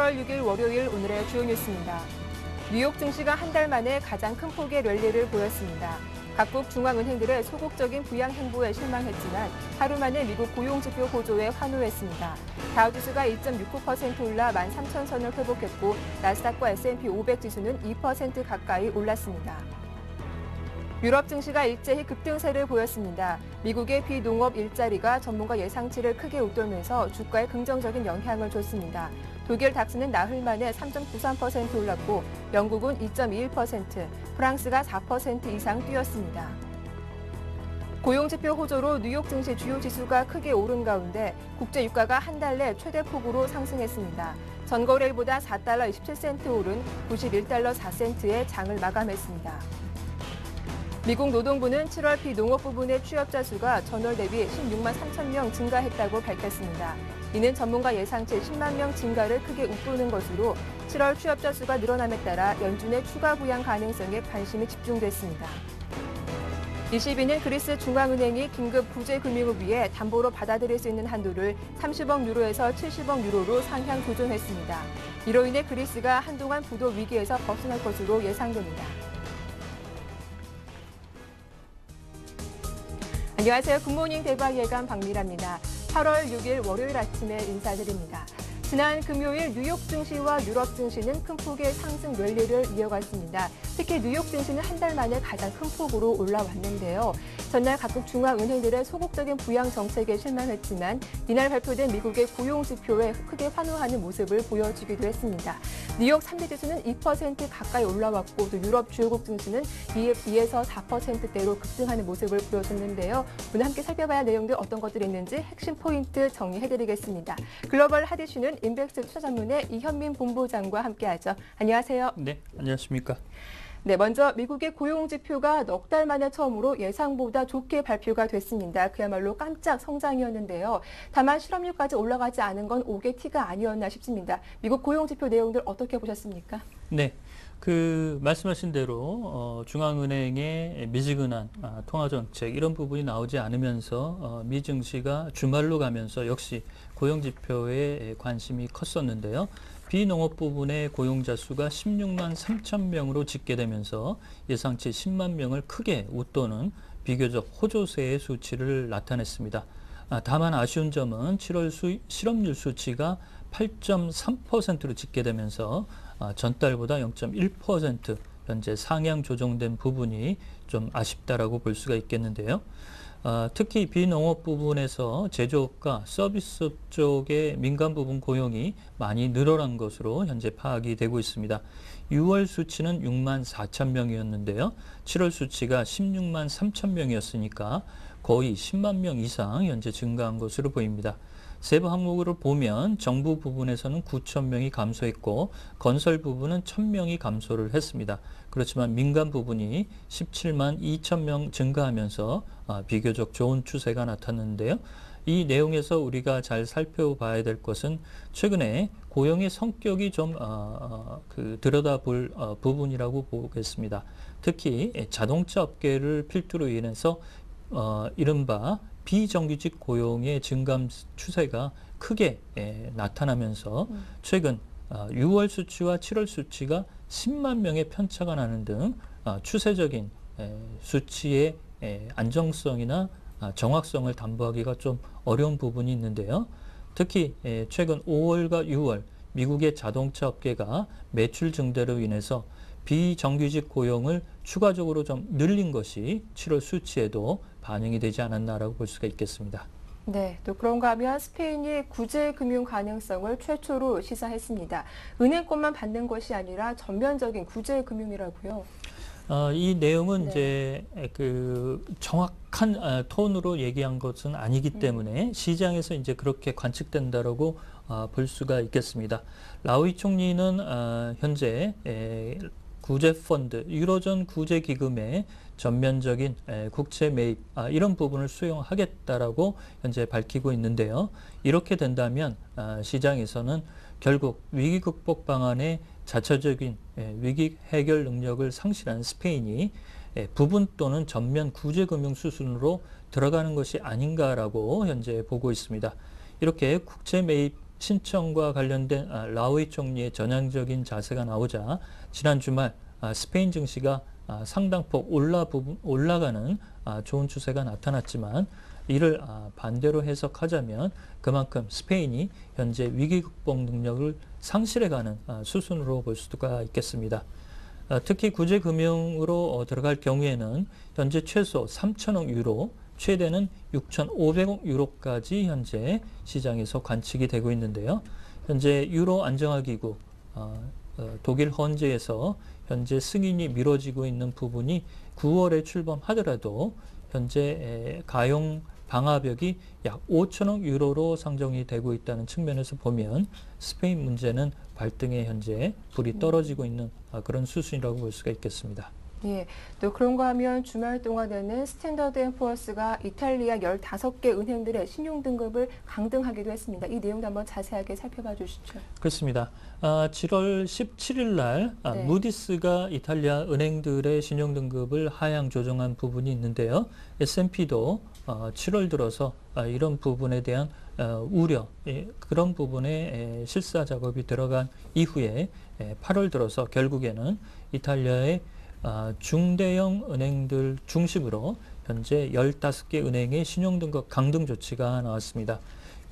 8월 6일 월요일 오늘의 주요 뉴스입니다. 뉴욕 증시가 한 달 만에 가장 큰 폭의 랠리를 보였습니다. 각국 중앙은행들의 소극적인 부양 행보에 실망했지만 하루 만에 미국 고용지표 호조에 환호했습니다. 다우지수가 1.69% 올라 13,000선을 회복했고 나스닥과 S&P 500 지수는 2% 가까이 올랐습니다. 유럽 증시가 일제히 급등세를 보였습니다. 미국의 비농업 일자리가 전문가 예상치를 크게 웃돌면서 주가에 긍정적인 영향을 줬습니다. 독일 닥스는 나흘 만에 3.93% 올랐고 영국은 2.21%, 프랑스가 4% 이상 뛰었습니다. 고용지표 호조로 뉴욕 증시 주요 지수가 크게 오른 가운데 국제 유가가 한 달 내 최대 폭으로 상승했습니다. 전거래일보다 4달러 27센트 오른 91달러 4센트에 장을 마감했습니다. 미국 노동부는 7월 비농업 부분의 취업자 수가 전월 대비 16만 3천 명 증가했다고 밝혔습니다. 이는 전문가 예상치 10만 명 증가를 크게 웃도는 것으로 7월 취업자 수가 늘어남에 따라 연준의 추가 부양 가능성에 관심이 집중됐습니다. 22는 그리스 중앙은행이 긴급 구제 금융을 위해 담보로 받아들일 수 있는 한도를 30억 유로에서 70억 유로로 상향 조정했습니다. 이로 인해 그리스가 한동안 부도 위기에서 벗어날 것으로 예상됩니다. 안녕하세요. 굿모닝 대박 예감 박미라입니다. 8월 6일 월요일 아침에 인사드립니다. 지난 금요일 뉴욕 증시와 유럽 증시는 큰 폭의 상승 랠리를 이어갔습니다. 특히 뉴욕 증시는 한 달 만에 가장 큰 폭으로 올라왔는데요. 전날 각국 중앙은행들의 소극적인 부양 정책에 실망했지만 이날 발표된 미국의 고용지표에 크게 환호하는 모습을 보여주기도 했습니다. 뉴욕 3대 지수는 2% 가까이 올라왔고 또 유럽 주요국 증시는 2에서 4%대로 급등하는 모습을 보여줬는데요. 오늘 함께 살펴봐야 할 내용들 어떤 것들이 있는지 핵심 포인트 정리해드리겠습니다. 글로벌 핫이슈는 인백스 투자 전문의 이현민 본부장과 함께하죠. 안녕하세요. 네, 안녕하십니까. 네, 먼저 미국의 고용지표가 넉 달 만에 처음으로 예상보다 좋게 발표가 됐습니다. 그야말로 깜짝 성장이었는데요. 다만 실업률까지 올라가지 않은 건 옥의 티가 아니었나 싶습니다. 미국 고용지표 내용들 어떻게 보셨습니까? 네, 말씀하신 대로 중앙은행의 미지근한 통화정책 이런 부분이 나오지 않으면서 미 증시가 주말로 가면서 역시 고용지표에 관심이 컸었는데요. 비농업 부분의 고용자 수가 16만 3천 명으로 집계되면서 예상치 10만 명을 크게 웃도는 비교적 호조세의 수치를 나타냈습니다. 다만 아쉬운 점은 7월 실업률 수치가 8.3%로 집계되면서 전달보다 0.1% 현재 상향 조정된 부분이 좀 아쉽다라고 볼 수가 있겠는데요. 특히 비농업 부분에서 제조업과 서비스업 쪽의 민간 부분 고용이 많이 늘어난 것으로 현재 파악이 되고 있습니다. 6월 수치는 6만 4천 명이었는데요. 7월 수치가 16만 3천 명이었으니까 거의 10만 명 이상 현재 증가한 것으로 보입니다. 세부 항목으로 보면 정부 부분에서는 9천 명이 감소했고 건설 부분은 1,000명이 감소를 했습니다. 그렇지만 민간 부분이 17만 2천 명 증가하면서 비교적 좋은 추세가 나타났는데요. 이 내용에서 우리가 잘 살펴봐야 될 것은 최근에 고용의 성격이 좀 들여다볼 부분이라고 보겠습니다. 특히 자동차 업계를 필두로 인해서 이른바 비정규직 고용의 증감 추세가 크게 나타나면서 최근 6월 수치와 7월 수치가 10만 명의 편차가 나는 등 추세적인 수치의 안정성이나 정확성을 담보하기가 좀 어려운 부분이 있는데요. 특히 최근 5월과 6월 미국의 자동차 업계가 매출 증대로 인해서 비정규직 고용을 추가적으로 좀 늘린 것이 7월 수치에도 반영이 되지 않았나라고 볼 수가 있겠습니다. 네, 또 그런가 하면 스페인이 구제 금융 가능성을 최초로 시사했습니다. 은행권만 받는 것이 아니라 전면적인 구제 금융이라고요. 이 내용은 네. 이제 정확한 톤으로 얘기한 것은 아니기 때문에 시장에서 이제 그렇게 관측된다라고 볼 수가 있겠습니다. 라우이 총리는 현재 구제펀드, 유로존 구제기금의 전면적인 국채 매입 이런 부분을 수용하겠다라고 현재 밝히고 있는데요. 이렇게 된다면 시장에서는 결국 위기 극복 방안의 자체적인 위기 해결 능력을 상실한 스페인이 부분 또는 전면 구제금융 수순으로 들어가는 것이 아닌가라고 현재 보고 있습니다. 이렇게 국채 매입 신청과 관련된 라우이 총리의 전향적인 자세가 나오자 지난 주말 스페인 증시가 상당폭 올라가는 좋은 추세가 나타났지만 이를 반대로 해석하자면 그만큼 스페인이 현재 위기 극복 능력을 상실해가는 수순으로 볼 수가 있겠습니다. 특히 구제금융으로 들어갈 경우에는 현재 최소 3천억 유로, 최대는 6,500억 유로까지 현재 시장에서 관측이 되고 있는데요. 현재 유로 안정화기구 독일 헌재에서 현재 승인이 미뤄지고 있는 부분이 9월에 출범하더라도 현재 가용 방화벽이 약 5천억 유로로 상정이 되고 있다는 측면에서 보면 스페인 문제는 발등에 현재 불이 떨어지고 있는 그런 수순이라고 볼 수가 있겠습니다. 예, 또 그런가 하면 주말 동안에는 스탠더드 앤 푸어스가 이탈리아 15개 은행들의 신용등급을 강등하기도 했습니다. 이 내용도 한번 자세하게 살펴봐 주시죠. 그렇습니다. 7월 17일 날 네. 무디스가 이탈리아 은행들의 신용등급을 하향 조정한 부분이 있는데요. S&P도 7월 들어서 이런 부분에 대한 우려, 그런 부분에 실사 작업이 들어간 이후에 8월 들어서 결국에는 이탈리아의 중대형 은행들 중심으로 현재 15개 은행의 신용등급 강등 조치가 나왔습니다.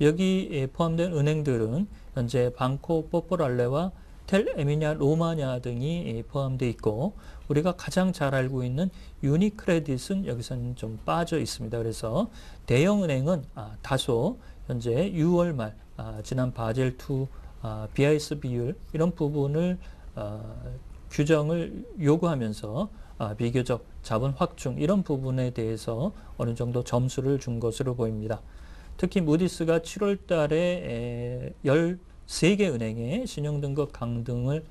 여기 포함된 은행들은 현재 방코 포폴랄레와 텔 에미냐 로마냐 등이 포함되어 있고 우리가 가장 잘 알고 있는 유니크레딧은 여기서는 좀 빠져 있습니다. 그래서 대형 은행은 다소 현재 6월 말 지난 바젤2 BIS 비율 이런 부분을 규정을 요구하면서 비교적 자본 확충 이런 부분에 대해서 어느 정도 점수를 준 것으로 보입니다. 특히 무디스가 7월 달에 13개 은행의 신용등급 강등을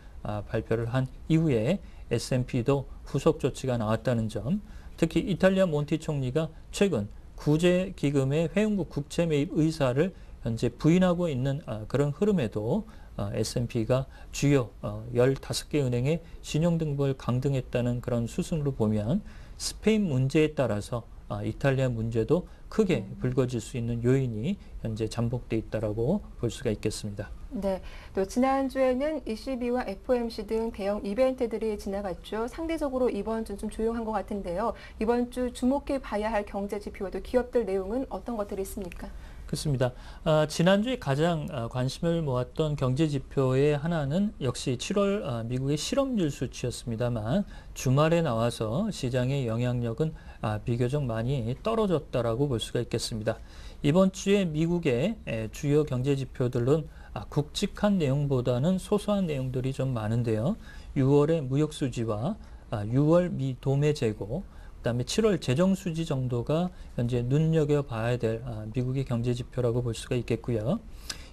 발표를 한 이후에 S&P도 후속 조치가 나왔다는 점, 특히 이탈리아 몬티 총리가 최근 구제기금의 회원국 국채 매입 의사를 현재 부인하고 있는 그런 흐름에도 S&P가 주요 15개 은행의 신용등급을 강등했다는 그런 수순으로 보면 스페인 문제에 따라서 이탈리아 문제도 크게 불거질 수 있는 요인이 현재 잠복돼 있다라고 볼 수가 있겠습니다. 네, 또 지난주에는 ECB와 FOMC 등 대형 이벤트들이 지나갔죠. 상대적으로 이번 주는 좀 조용한 것 같은데요. 이번 주 주목해 봐야 할 경제 지표와 또 기업들 내용은 어떤 것들이 있습니까? 그렇습니다. 지난주에 가장 관심을 모았던 경제 지표의 하나는 역시 7월 미국의 실업률 수치였습니다만 주말에 나와서 시장의 영향력은 비교적 많이 떨어졌다라고 볼 수가 있겠습니다. 이번 주에 미국의 주요 경제 지표들은 굵직한 내용보다는 소소한 내용들이 좀 많은데요. 6월의 무역 수지와 6월 미 도매 재고, 그다음에 7월 재정 수지 정도가 현재 눈여겨봐야 될 미국의 경제 지표라고 볼 수가 있겠고요.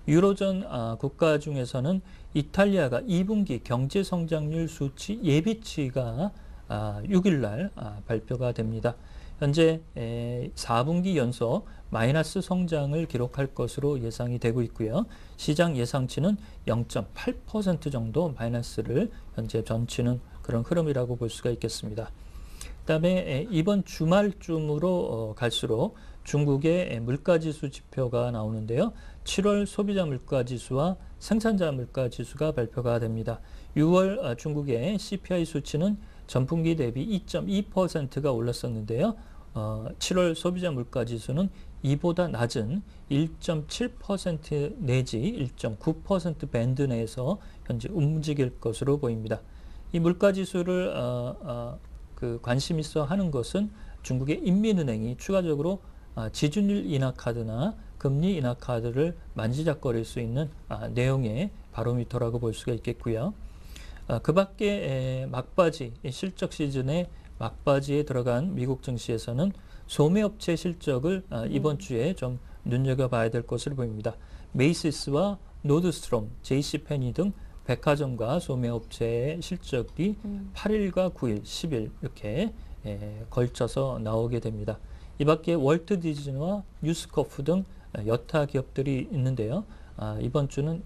유로존 국가 중에서는 이탈리아가 2분기 경제 성장률 수치 예비치가 6일 날 발표가 됩니다. 현재 4분기 연속 마이너스 성장을 기록할 것으로 예상이 되고 있고요. 시장 예상치는 0.8% 정도 마이너스를 현재 전치는 그런 흐름이라고 볼 수가 있겠습니다. 그다음에 이번 주말쯤으로 갈수록 중국의 물가지수 지표가 나오는데요. 7월 소비자 물가지수와 생산자 물가지수가 발표가 됩니다. 6월 중국의 CPI 수치는 전분기 대비 2.2%가 올랐었는데요. 7월 소비자 물가지수는 이보다 낮은 1.7% 내지 1.9% 밴드 내에서 현재 움직일 것으로 보입니다. 이 물가지수를 관심 있어 하는 것은 중국의 인민은행이 추가적으로 지준율 인하 카드나 금리 인하 카드를 만지작거릴 수 있는 내용의 바로미터라고 볼 수가 있겠고요. 그 밖에 막바지 실적 시즌의 막바지에 들어간 미국 증시에서는 소매업체 실적을 이번 주에 좀 눈여겨봐야 될 것으로 보입니다. 메이시스와 노드스트롬, JC페니 등 백화점과 소매업체의 실적이 8일과 9일, 10일 이렇게 걸쳐서 나오게 됩니다. 이 밖에 월트 디즈니와 뉴스코프 등 여타 기업들이 있는데요. 이번 주는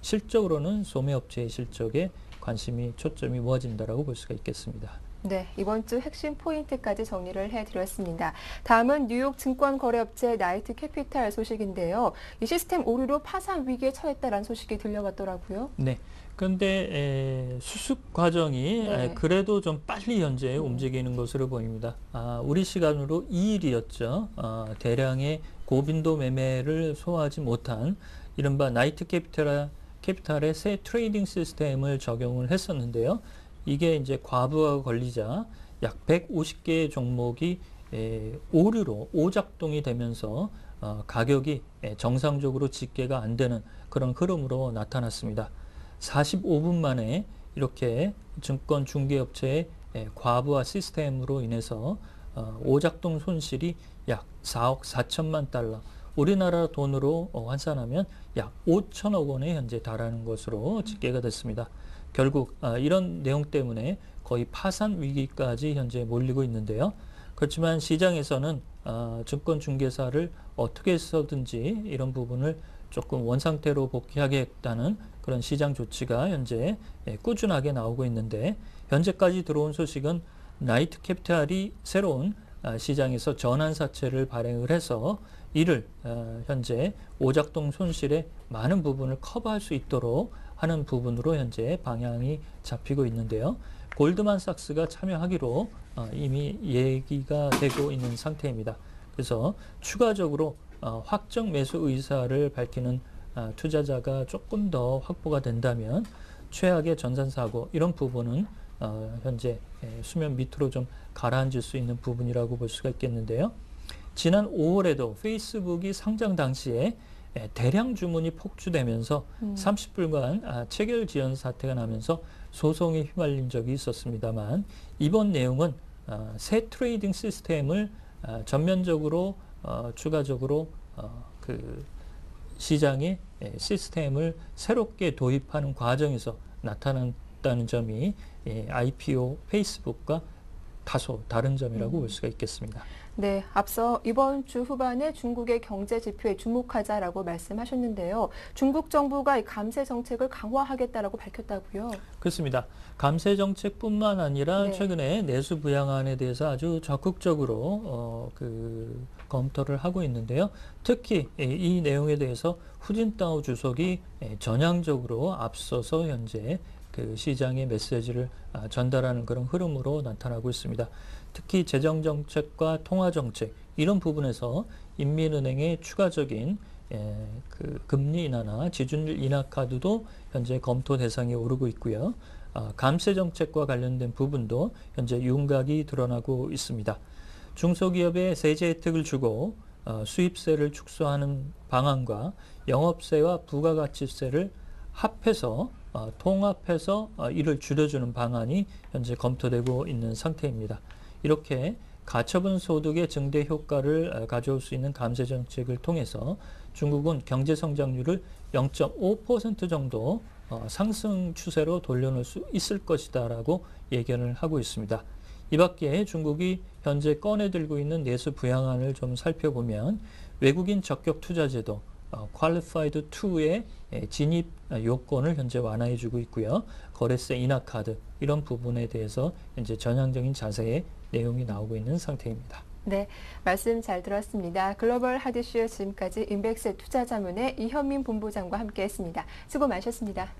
실적으로는 소매업체의 실적에 관심이 초점이 모아진다라고 볼 수가 있겠습니다. 네, 이번 주 핵심 포인트까지 정리를 해드렸습니다. 다음은 뉴욕 증권거래업체 나이트 캐피탈 소식인데요. 이 시스템 오류로 파산 위기에 처했다라는 소식이 들려왔더라고요. 네. 그런데 수습 과정이 네. 그래도 좀 빨리 현재 움직이는 것으로 보입니다. 우리 시간으로 2일이었죠. 대량의 고빈도 매매를 소화하지 못한 이른바 나이트 캐피탈의 새 트레이딩 시스템을 적용을 했었는데요. 이게 이제 과부하가 걸리자 약 150개의 종목이 오류로 오작동이 되면서 가격이 정상적으로 집계가 안 되는 그런 흐름으로 나타났습니다. 45분 만에 이렇게 증권 중개업체의 과부하 시스템으로 인해서 오작동 손실이 약 4억 4천만 달러, 우리나라 돈으로 환산하면 약 5천억 원에 현재 달하는 것으로 집계가 됐습니다. 결국 이런 내용 때문에 거의 파산 위기까지 현재 몰리고 있는데요. 그렇지만 시장에서는 증권 중개사를 어떻게 해서든지 이런 부분을 조금 원상태로 복귀하겠다는 그런 시장 조치가 현재 꾸준하게 나오고 있는데, 현재까지 들어온 소식은 나이트 캐피탈이 새로운 시장에서 전환사채를 발행을 해서 이를 현재 오작동 손실의 많은 부분을 커버할 수 있도록 하는 부분으로 현재 방향이 잡히고 있는데요. 골드만삭스가 참여하기로 이미 얘기가 되고 있는 상태입니다. 그래서 추가적으로 확정 매수 의사를 밝히는 투자자가 조금 더 확보가 된다면 최악의 전산사고 이런 부분은 현재 수면 밑으로 좀 가라앉을 수 있는 부분이라고 볼 수가 있겠는데요. 지난 5월에도 페이스북이 상장 당시에 대량 주문이 폭주되면서 30불간 체결 지연 사태가 나면서 소송에 휘말린 적이 있었습니다만, 이번 내용은 새 트레이딩 시스템을 전면적으로 추가적으로 그 시장의 시스템을 새롭게 도입하는 과정에서 나타났다는 점이 IPO 페이스북과 다소 다른 점이라고 볼 수가 있겠습니다. 네, 앞서 이번 주 후반에 중국의 경제 지표에 주목하자라고 말씀하셨는데요. 중국 정부가 이 감세 정책을 강화하겠다라고 밝혔다고요? 그렇습니다. 감세 정책뿐만 아니라 네. 최근에 내수 부양안에 대해서 아주 적극적으로 검토를 하고 있는데요. 특히 이 내용에 대해서 후진타오 주석이 전향적으로 앞서서 현재 그 시장의 메시지를 전달하는 그런 흐름으로 나타나고 있습니다. 특히 재정정책과 통화정책 이런 부분에서 인민은행의 추가적인 그 금리 인하나 지준율 인하 카드도 현재 검토 대상에 오르고 있고요. 감세 정책과 관련된 부분도 현재 윤곽이 드러나고 있습니다. 중소기업에 세제 혜택을 주고 수입세를 축소하는 방안과 영업세와 부가가치세를 합해서 통합해서 이를 줄여주는 방안이 현재 검토되고 있는 상태입니다. 이렇게 가처분 소득의 증대 효과를 가져올 수 있는 감세 정책을 통해서 중국은 경제 성장률을 0.5% 정도 상승 추세로 돌려놓을 수 있을 것이다라고 예견을 하고 있습니다. 이 밖에 중국이 현재 꺼내들고 있는 내수 부양안을 좀 살펴보면 외국인 적격 투자제도 Qualified 2의 진입 요건을 현재 완화해주고 있고요. 거래세 인하 카드 이런 부분에 대해서 현재 전향적인 자세의 내용이 나오고 있는 상태입니다. 네, 말씀 잘 들었습니다. 글로벌 하드슈 지금까지 인백스 투자자문의 이현민 본부장과 함께했습니다. 수고 많으셨습니다.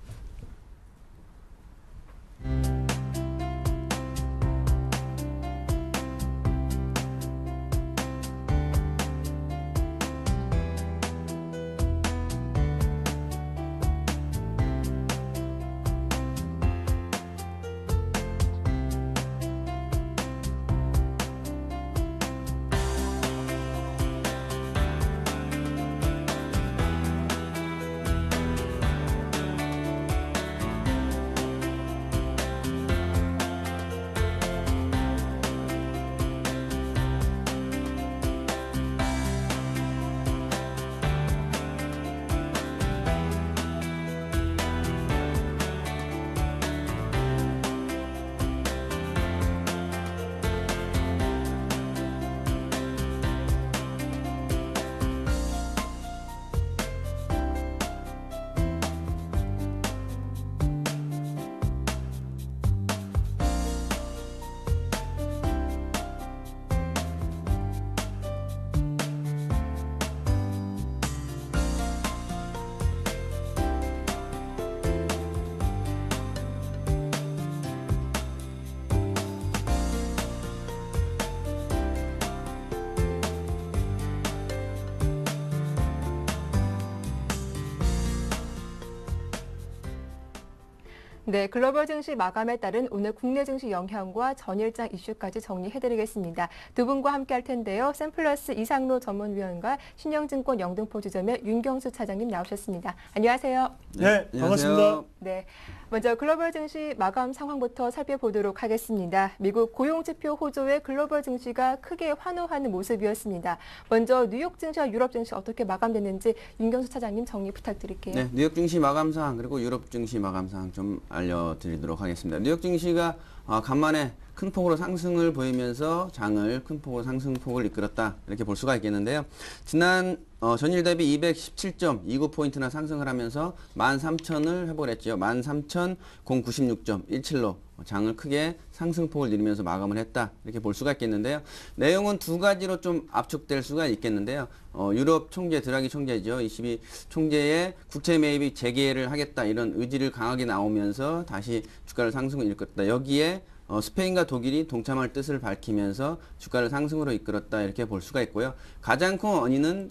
네, 글로벌 증시 마감에 따른 오늘 국내 증시 영향과 전일장 이슈까지 정리해드리겠습니다. 두 분과 함께 할 텐데요. 샘플러스 이상로 전문위원과 신영증권 영등포 지점의 윤경수 차장님 나오셨습니다. 안녕하세요. 네, 반갑습니다. 네, 먼저 글로벌 증시 마감 상황부터 살펴보도록 하겠습니다. 미국 고용지표 호조에 글로벌 증시가 크게 환호하는 모습이었습니다. 먼저 뉴욕 증시와 유럽 증시 어떻게 마감됐는지 윤경수 차장님 정리 부탁드릴게요. 네, 뉴욕 증시 마감 사항 그리고 유럽 증시 마감 사항 좀 알려드리도록 하겠습니다. 뉴욕 증시가 간만에 큰 폭으로 상승을 보이면서 장을 큰 폭으로 상승폭을 이끌었다 이렇게 볼 수가 있겠는데요. 지난 전일 대비 217.29포인트나 상승을 하면서 13,000을 회복했죠. 13,096.17로 장을 크게 상승폭을 이루면서 마감을 했다 이렇게 볼 수가 있겠는데요. 내용은 두 가지로 좀 압축될 수가 있겠는데요. 유럽 총재 드라기 총재죠. ECB 총재의 국채 매입이 재개를 하겠다 이런 의지를 강하게 나오면서 다시 주가를 상승을 이끌었다. 여기에 스페인과 독일이 동참할 뜻을 밝히면서 주가를 상승으로 이끌었다 이렇게 볼 수가 있고요. 가장 큰 원인은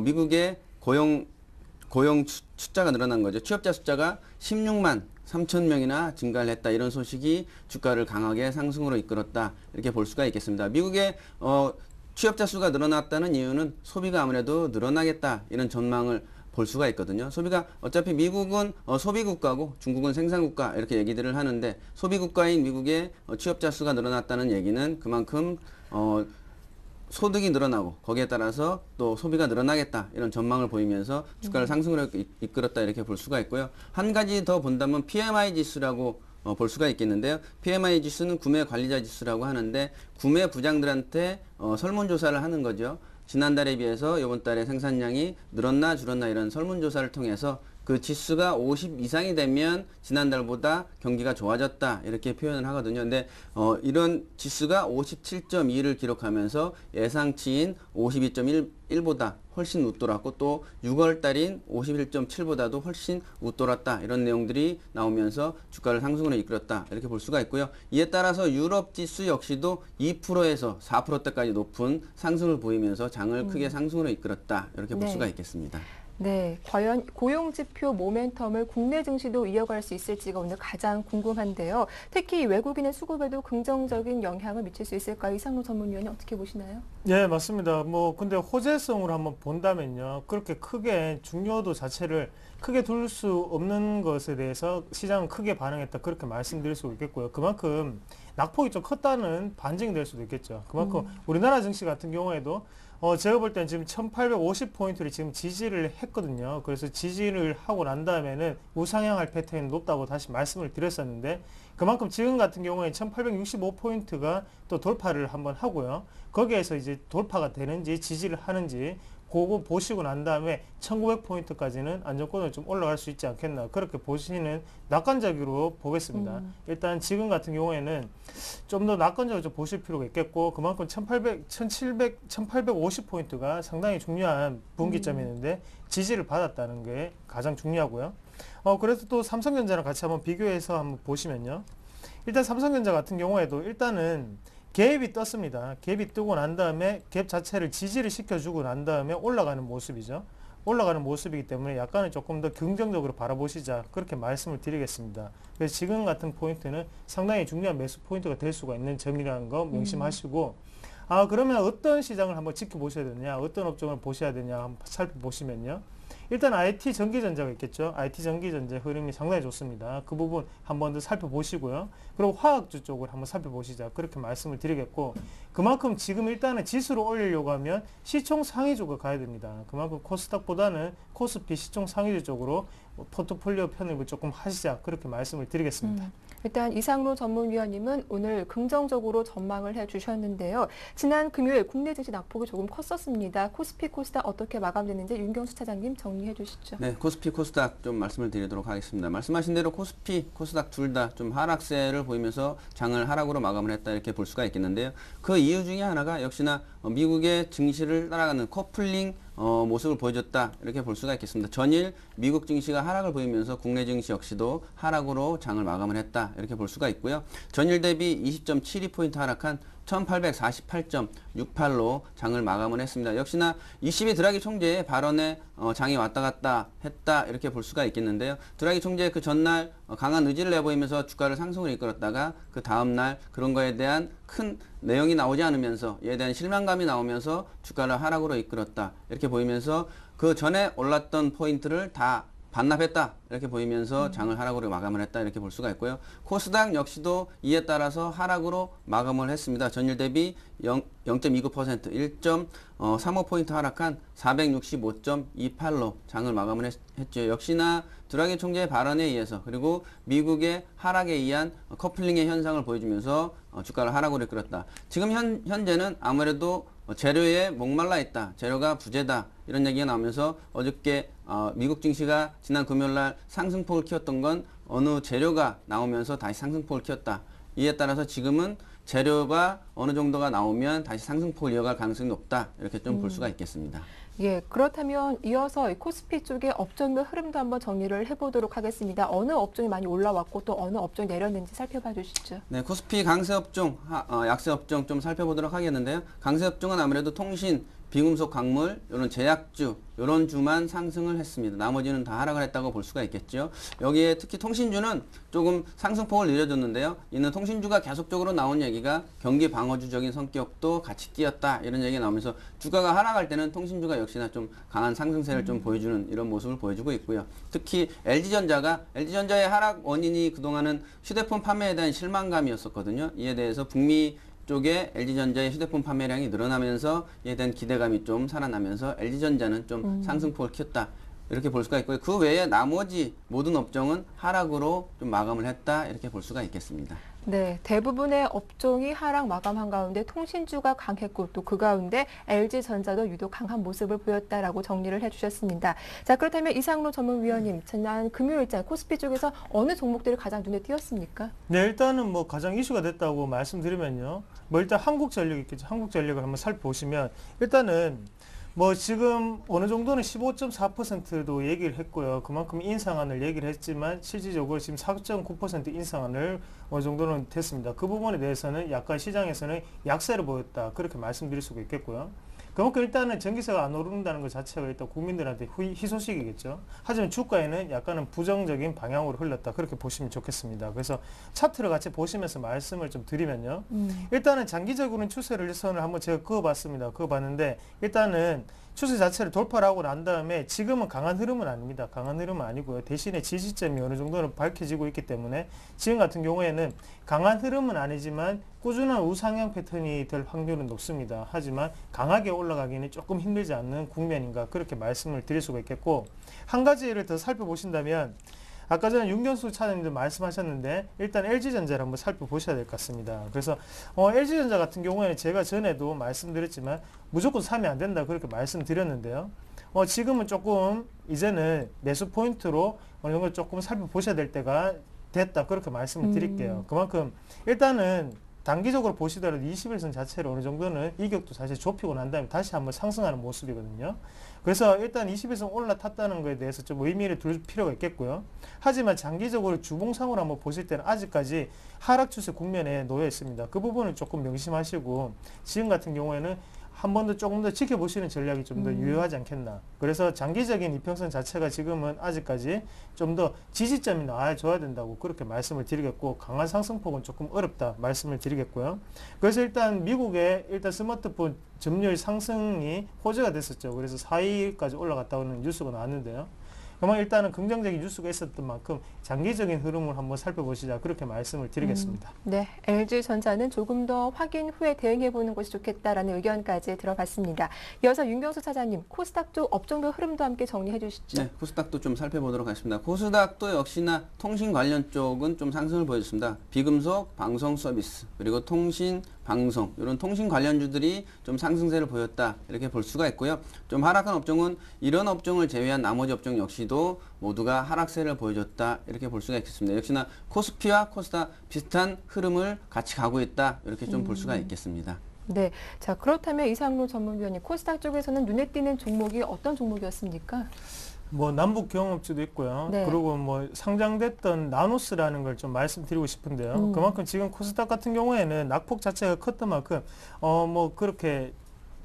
미국의 고용 숫자가 늘어난 거죠. 취업자 숫자가 16만 3천 명이나 증가를 했다. 이런 소식이 주가를 강하게 상승으로 이끌었다. 이렇게 볼 수가 있겠습니다. 미국의 취업자 수가 늘어났다는 이유는 소비가 아무래도 늘어나겠다. 이런 전망을 볼 수가 있거든요. 소비가 어차피 미국은 소비국가고 중국은 생산국가 이렇게 얘기들을 하는데 소비국가인 미국의 취업자 수가 늘어났다는 얘기는 그만큼 소득이 늘어나고 거기에 따라서 또 소비가 늘어나겠다 이런 전망을 보이면서 주가를 상승으로 이끌었다 이렇게 볼 수가 있고요. 한 가지 더 본다면 PMI 지수라고 볼 수가 있겠는데요. PMI 지수는 구매 관리자 지수라고 하는데 구매 부장들한테 설문조사를 하는 거죠. 지난달에 비해서 이번 달에 생산량이 늘었나 줄었나 이런 설문조사를 통해서 그 지수가 50 이상이 되면 지난달보다 경기가 좋아졌다 이렇게 표현을 하거든요. 근데 이런 지수가 57.2를 기록하면서 예상치인 52.1보다 훨씬 웃돌았고 또 6월 달인 51.7보다도 훨씬 웃돌았다 이런 내용들이 나오면서 주가를 상승으로 이끌었다 이렇게 볼 수가 있고요. 이에 따라서 유럽 지수 역시도 2%에서 4%대까지 높은 상승을 보이면서 장을 크게 상승으로 이끌었다 이렇게 볼 수가 있겠습니다. 네, 과연 고용지표 모멘텀을 국내 증시도 이어갈 수 있을지가 오늘 가장 궁금한데요. 특히 외국인의 수급에도 긍정적인 영향을 미칠 수 있을까요? 이상로 전문위원이 어떻게 보시나요? 네, 맞습니다. 근데 호재성으로 한번 본다면요. 그렇게 크게 중요도 자체를 크게 둘 수 없는 것에 대해서 시장은 크게 반응했다. 그렇게 말씀드릴 수 있겠고요. 그만큼 낙폭이 좀 컸다는 반증이 될 수도 있겠죠. 그만큼 우리나라 증시 같은 경우에도 제가 볼 때는 지금 1850포인트를 지금 지지를 했거든요. 그래서 지지를 하고 난 다음에는 우상향할 패턴이 높다고 다시 말씀을 드렸었는데 그만큼 지금 같은 경우에 1865포인트가 또 돌파를 한번 하고요. 거기에서 이제 돌파가 되는지 지지를 하는지 그거 보시고 난 다음에 1900포인트까지는 안정권을 좀 올라갈 수 있지 않겠나 그렇게 보시는 낙관적으로 보겠습니다. 일단 지금 같은 경우에는 좀 더 낙관적으로 좀 보실 필요가 있겠고 그만큼 1850포인트가 상당히 중요한 분기점이었는데 지지를 받았다는 게 가장 중요하고요. 그래서 또 삼성전자랑 같이 한번 비교해서 한번 보시면요. 일단 삼성전자 같은 경우에도 일단은 갭이 떴습니다. 갭이 뜨고 난 다음에 갭 자체를 지지를 시켜주고 난 다음에 올라가는 모습이죠. 올라가는 모습이기 때문에 약간은 조금 더 긍정적으로 바라보시자 그렇게 말씀을 드리겠습니다. 그래서 지금 같은 포인트는 상당히 중요한 매수 포인트가 될 수가 있는 점이라는 거 명심하시고 그러면 어떤 시장을 한번 지켜보셔야 되느냐 어떤 업종을 보셔야 되냐 한번 살펴보시면요. 일단 IT 전기전자가 있겠죠. IT 전기전자 흐름이 상당히 좋습니다. 그 부분 한번 더 살펴보시고요. 그리고 화학주 쪽을 한번 살펴보시자 그렇게 말씀을 드리겠고 그만큼 지금 일단은 지수를 올리려고 하면 시총 상위주가 가야 됩니다. 그만큼 코스닥보다는 코스피 시총 상위주 쪽으로 포트폴리오 편입을 조금 하시자 그렇게 말씀을 드리겠습니다. 일단 이상로 전문위원님은 오늘 긍정적으로 전망을 해주셨는데요. 지난 금요일 국내 증시 낙폭이 조금 컸었습니다. 코스피, 코스닥 어떻게 마감됐는지 윤경수 차장님 정리해 주시죠. 네, 코스피, 코스닥 좀 말씀을 드리도록 하겠습니다. 말씀하신 대로 코스피, 코스닥 둘 다 좀 하락세를 보이면서 장을 하락으로 마감을 했다 이렇게 볼 수가 있겠는데요. 그 이유 중에 하나가 역시나 미국의 증시를 따라가는 커플링 모습을 보여줬다 이렇게 볼 수가 있겠습니다. 전일 미국 증시가 하락을 보이면서 국내 증시 역시도 하락으로 장을 마감을 했다 이렇게 볼 수가 있고요. 전일 대비 20.72포인트 하락한 1848.68로 장을 마감을 했습니다. 역시나 22 드라기 총재의 발언에 장이 왔다 갔다 했다 이렇게 볼 수가 있겠는데요. 드라기 총재 그 전날 강한 의지를 내보이면서 주가를 상승을 이끌었다가 그 다음날 그런 거에 대한 큰 내용이 나오지 않으면서 이에 대한 실망감이 나오면서 주가를 하락으로 이끌었다 이렇게 보이면서 그 전에 올랐던 포인트를 다 반납했다 이렇게 보이면서 장을 하락으로 마감을 했다 이렇게 볼 수가 있고요. 코스닥 역시도 이에 따라서 하락으로 마감을 했습니다. 전일 대비 0.29% 1.35포인트 하락한 465.28로 장을 마감을 했죠. 역시나 드라기 총재의 발언에 의해서 그리고 미국의 하락에 의한 커플링의 현상을 보여주면서 주가를 하락으로 이끌었다. 지금 현재는 아무래도 재료에 목말라 있다. 재료가 부재다. 이런 얘기가 나오면서 어저께 미국 증시가 지난 금요일날 상승폭을 키웠던 건 어느 재료가 나오면서 다시 상승폭을 키웠다. 이에 따라서 지금은 재료가 어느 정도가 나오면 다시 상승폭을 이어갈 가능성이 높다. 이렇게 좀 볼 수가 있겠습니다. 예, 그렇다면 이어서 이 코스피 쪽의 업종별 흐름도 한번 정리를 해보도록 하겠습니다. 어느 업종이 많이 올라왔고 또 어느 업종이 내렸는지 살펴봐 주시죠. 네, 코스피 강세업종, 약세업종 좀 살펴보도록 하겠는데요. 강세업종은 아무래도 통신, 비금속 광물, 이런 제약주, 이런 주만 상승을 했습니다. 나머지는 다 하락을 했다고 볼 수가 있겠죠. 여기에 특히 통신주는 조금 상승폭을 늘려줬는데요. 이는 통신주가 계속적으로 나온 얘기가 경기 방어주적인 성격도 같이 띄었다. 이런 얘기가 나오면서 주가가 하락할 때는 통신주가 역시나 좀 강한 상승세를 좀 보여주는 이런 모습을 보여주고 있고요. 특히 LG전자의 하락 원인이 그동안은 휴대폰 판매에 대한 실망감이었었거든요. 이에 대해서 북미 쪽에 LG전자의 휴대폰 판매량이 늘어나면서 이에 대한 기대감이 좀 살아나면서 LG전자는 좀 상승폭을 키웠다. 이렇게 볼 수가 있고요. 그 외에 나머지 모든 업종은 하락으로 좀 마감을 했다. 이렇게 볼 수가 있겠습니다. 네, 대부분의 업종이 하락 마감한 가운데 통신주가 강했고 또 그 가운데 LG전자도 유독 강한 모습을 보였다라고 정리를 해주셨습니다. 자, 그렇다면 이상로 전문위원님, 지난 금요일자 코스피 쪽에서 어느 종목들이 가장 눈에 띄었습니까? 네, 일단은 뭐 가장 이슈가 됐다고 말씀드리면요. 뭐 일단 한국전력 있겠죠. 한국전력을 한번 살펴보시면 일단은 뭐 지금 어느 정도는 15.4%도 얘기를 했고요. 그만큼 인상안을 얘기를 했지만 실질적으로 지금 4.9% 인상안을 어느 정도는 됐습니다. 그 부분에 대해서는 약간 시장에서는 약세를 보였다. 그렇게 말씀드릴 수가 있겠고요. 그만큼 일단은 전기세가 안 오른다는 것 자체가 일단 국민들한테 희소식이겠죠. 하지만 주가에는 약간은 부정적인 방향으로 흘렀다. 그렇게 보시면 좋겠습니다. 그래서 차트를 같이 보시면서 말씀을 좀 드리면요. 일단은 장기적으로는 추세선을 한번 제가 그어봤습니다. 그어봤는데 일단은 추세 자체를 돌파를 하고 난 다음에 지금은 강한 흐름은 아닙니다. 강한 흐름은 아니고요. 대신에 지지점이 어느 정도는 밝혀지고 있기 때문에 지금 같은 경우에는 강한 흐름은 아니지만 꾸준한 우상향 패턴이 될 확률은 높습니다. 하지만 강하게 올라가기는 조금 힘들지 않는 국면인가 그렇게 말씀을 드릴 수가 있겠고 한 가지를 더 살펴보신다면 아까 전에 윤경수 차장님도 말씀하셨는데 일단 LG전자를 한번 살펴보셔야 될 것 같습니다. 그래서 LG전자 같은 경우에는 제가 전에도 말씀드렸지만 무조건 사면 안 된다 그렇게 말씀드렸는데요. 지금은 조금 이제는 매수 포인트로 어느 정도 조금 살펴보셔야 될 때가 됐다 그렇게 말씀을 드릴게요. 그만큼 일단은 단기적으로 보시더라도 21선 자체를 어느 정도는 이격도 사실 좁히고 난 다음에 다시 한번 상승하는 모습이거든요. 그래서 일단 21선 올라탔다는 것에 대해서 좀 의미를 둘 필요가 있겠고요. 하지만 장기적으로 주봉상으로 한번 보실 때는 아직까지 하락 추세 국면에 놓여 있습니다. 그 부분을 조금 명심하시고 지금 같은 경우에는 한 번 더 조금 더 지켜보시는 전략이 좀 더 유효하지 않겠나. 그래서 장기적인 이평선 자체가 지금은 아직까지 좀 더 지지점이 나와줘야 된다고 그렇게 말씀을 드리겠고 강한 상승폭은 조금 어렵다 말씀을 드리겠고요. 그래서 일단 미국의 일단 스마트폰 점유율 상승이 호재가 됐었죠. 그래서 4위까지 올라갔다는 뉴스가 나왔는데요. 그러면 일단은 긍정적인 뉴스가 있었던 만큼 장기적인 흐름을 한번 살펴보시자 그렇게 말씀을 드리겠습니다. 네, LG전자는 조금 더 확인 후에 대응해보는 것이 좋겠다라는 의견까지 들어봤습니다. 이어서 윤경수 차장님, 코스닥 쪽 업종별 흐름도 함께 정리해 주시죠. 네, 코스닥도 좀 살펴보도록 하겠습니다. 코스닥도 역시나 통신 관련 쪽은 좀 상승을 보여줬습니다. 비금속, 방송 서비스, 그리고 통신, 방송 이런 통신 관련주들이 좀 상승세를 보였다 이렇게 볼 수가 있고요. 좀 하락한 업종은 이런 업종을 제외한 나머지 업종 역시도 모두가 하락세를 보여줬다 이렇게 볼 수가 있겠습니다. 역시나 코스피와 코스닥 비슷한 흐름을 같이 가고 있다 이렇게 좀 볼 수가 있겠습니다. 네, 자 그렇다면 이상로 전문위원님, 코스닥 쪽에서는 눈에 띄는 종목이 어떤 종목이었습니까? 뭐 남북 경험치도 있고요. 네. 그리고 뭐 상장됐던 나노스라는 걸 좀 말씀드리고 싶은데요. 그만큼 지금 코스닥 같은 경우에는 낙폭 자체가 컸던 만큼 뭐 그렇게